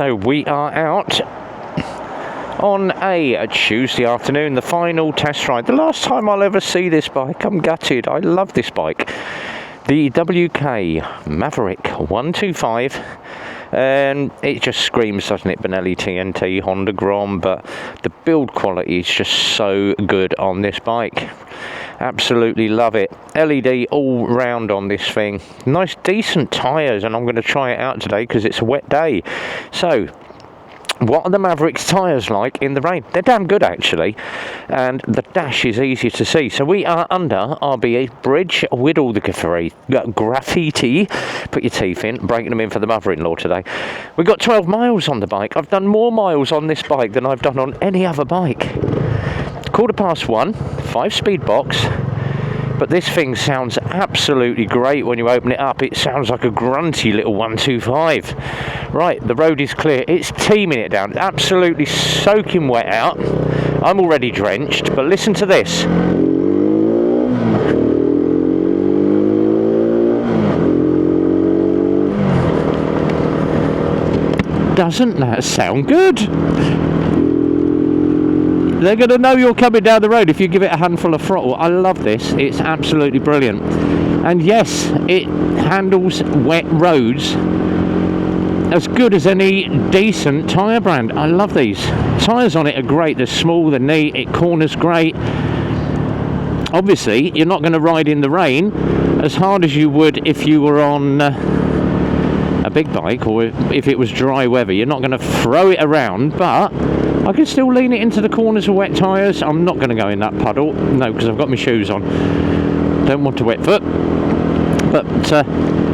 So we are out on a Tuesday afternoon, the final test ride. The last time I'll ever see this bike. I'm gutted. I love this bike. The WK Maveric 125. And it just screams, doesn't it? Pirelli TNT, Honda Grom, but the build quality is just so good on this bike. Absolutely love it. LED all round on this thing. Nice decent tyres, and I'm going to try it out today because it's a wet day. So what are the Maveric's tyres like in the rain? They're damn good actually, and the dash is easy to see. So we are under RBA Bridge with all the graffiti. Put your teeth in, breaking them in for the mother-in-law today. We've got 12 miles on the bike. I've done more miles on this bike than I've done on any other bike. 1:15, 5-speed box. But this thing sounds absolutely great when you open it up. It sounds like a grunty little 125. Right, the road is clear. It's teaming it down. Absolutely soaking wet out. I'm already drenched, but listen to this. Doesn't that sound good? They're going to know you're coming down the road if you give it a handful of throttle. I love this. It's absolutely brilliant. And yes, it handles wet roads as good as any decent tyre brand. I love these. Tyres on it are great. They're small, they're neat, it corners great. Obviously, you're not going to ride in the rain as hard as you would if you were on a big bike, or if it was dry weather. You're not going to throw it around, but I can still lean it into the corners of wet tyres. I'm not going to go in that puddle, no, because I've got my shoes on. Don't want to wet foot. But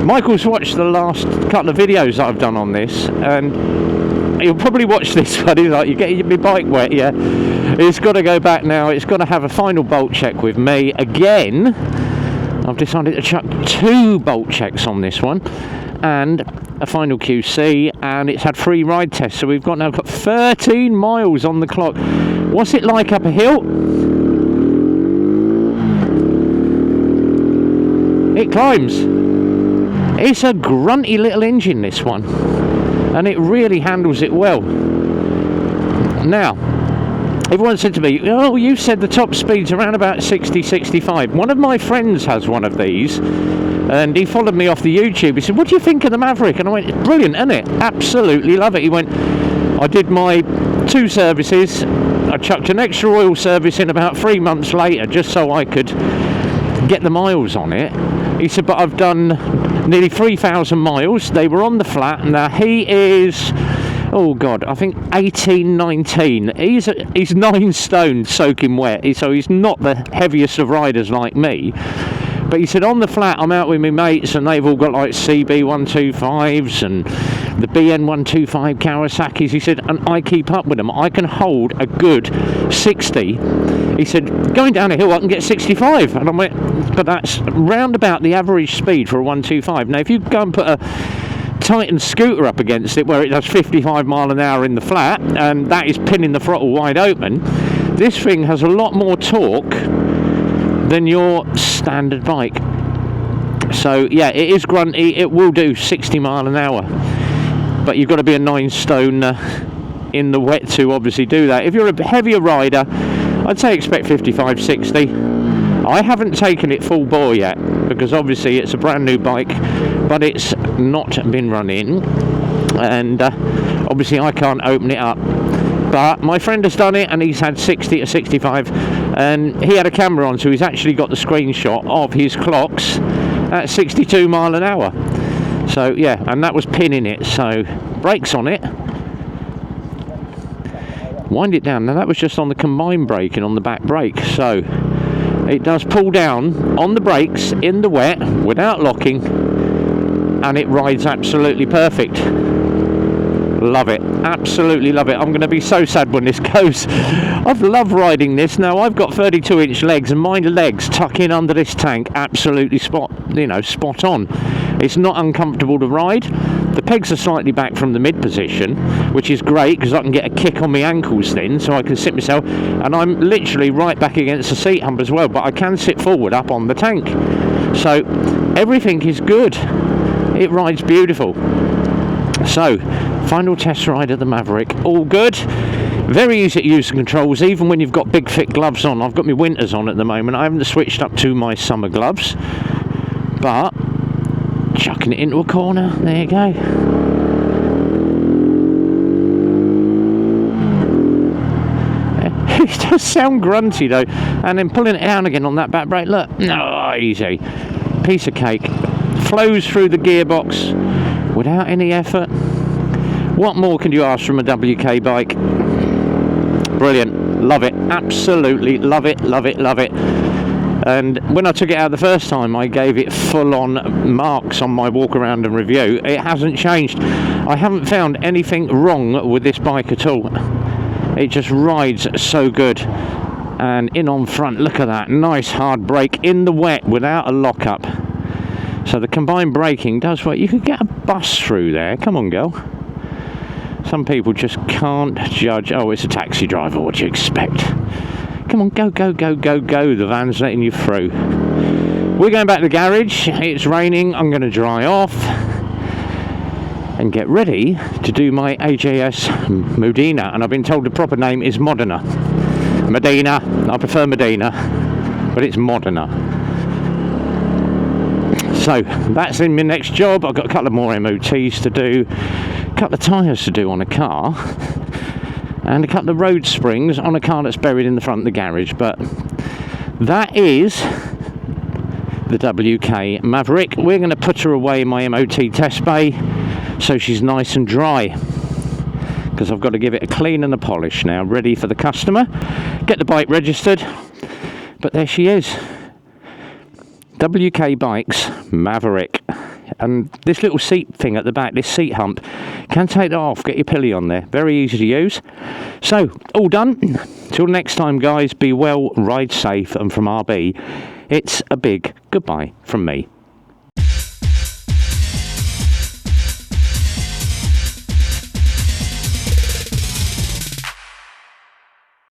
Michael's watched the last couple of videos that I've done on this, and he'll probably watch this one. He's like, you're getting my bike wet, yeah. It's got to go back now. It's got to have a final bolt check with me again. I've decided to chuck 2 bolt checks on this one and a final QC, and it's had 3 ride tests, so we've now got 13 miles on the clock. What's it like up a hill? It climbs. It's a grunty little engine, this one, and it really handles it well. Now, everyone said to me, oh, you said the top speed's around about 60, 65. One of my friends has one of these, and he followed me off the YouTube. He said, what do you think of the Maverick? And I went, it's brilliant, isn't it? Absolutely love it. He went, I did my 2 services. I chucked an extra oil service in about 3 months later, just so I could get the miles on it. He said, but I've done nearly 3,000 miles. They were on the flat. Now he is, oh God, I think 18, 19. He's 9 stone soaking wet, so he's not the heaviest of riders like me. But he said, on the flat, I'm out with my mates, and they've all got like CB 125s and the BN 125 Kawasaki's. He said, and I keep up with them. I can hold a good 60. He said, going down a hill, I can get 65. And I went, but that's round about the average speed for a 125. Now, if you go and put a Titan scooter up against it where it does 55 mile an hour in the flat, and that is pinning the throttle wide open, this thing has a lot more torque than your standard bike. So yeah, it is grunty. It will do 60 mile an hour, but you've got to be a 9 stone in the wet to obviously do that. If you're a heavier rider, I'd say expect 55, 60. I haven't taken it full bore yet because obviously it's a brand new bike, but it's not been running, and obviously I can't open it up. But my friend has done it, and he's had 60 to 65, and he had a camera on, so he's actually got the screenshot of his clocks at 62 mile an hour. So yeah, and that was pinning it. So brakes on it, wind it down. Now that was just on the combined braking on the back brake, so it does pull down on the brakes in the wet without locking, and it rides absolutely perfect. Love it, absolutely love it. I'm going to be so sad when this goes. I've loved riding this. Now I've got 32-inch legs, and my legs tuck in under this tank absolutely spot on. It's not uncomfortable to ride. The pegs are slightly back from the mid position, which is great because I can get a kick on my ankles then, so I can sit myself, and I'm literally right back against the seat hump as well, but I can sit forward up on the tank. So everything is good. It rides beautiful. So Final test ride of the Maverick, all good. Very easy to use the controls, even when you've got big thick gloves on. I've got my winters on at the moment. I haven't switched up to my summer gloves, but chucking it into a corner, there you go. It does sound grunty though, and then pulling it down again on that back brake, look, no, easy, piece of cake, flows through the gearbox without any effort. What more can you ask from a WK bike? Brilliant, love it, absolutely love it, love it, love it. And when I took it out the first time, I gave it full-on marks on my walk around and review. It hasn't changed. I haven't found anything wrong with this bike at all. It just rides so good. And in on front, look at that, nice hard brake in the wet without a lockup. So the combined braking does what you could get a bus through there. Come on, girl. Some people just can't judge. Oh, it's a taxi driver, what do you expect? Come on, go, go, go, go, go. The van's letting you through. We're going back to the garage. It's raining. I'm going to dry off and get ready to do my AJS Modena. And I've been told the proper name is Modena. Modena. I prefer Modena, but it's Modena. So that's in my next job. I've got a couple of more MOTs to do, a couple of tyres to do on a car, and a couple of road springs on a car that's buried in the front of the garage. But that is the WK Maverick. We're going to put her away in my MOT test bay so she's nice and dry, because I've got to give it a clean and a polish now, ready for the customer, get the bike registered. But there she is, WK Bikes Maverick. And this little seat thing at the back, this seat hump, can take that off, get your pilly on there, very easy to use. So all done. Till next time guys, be well, ride safe, and from RB it's a big goodbye from me.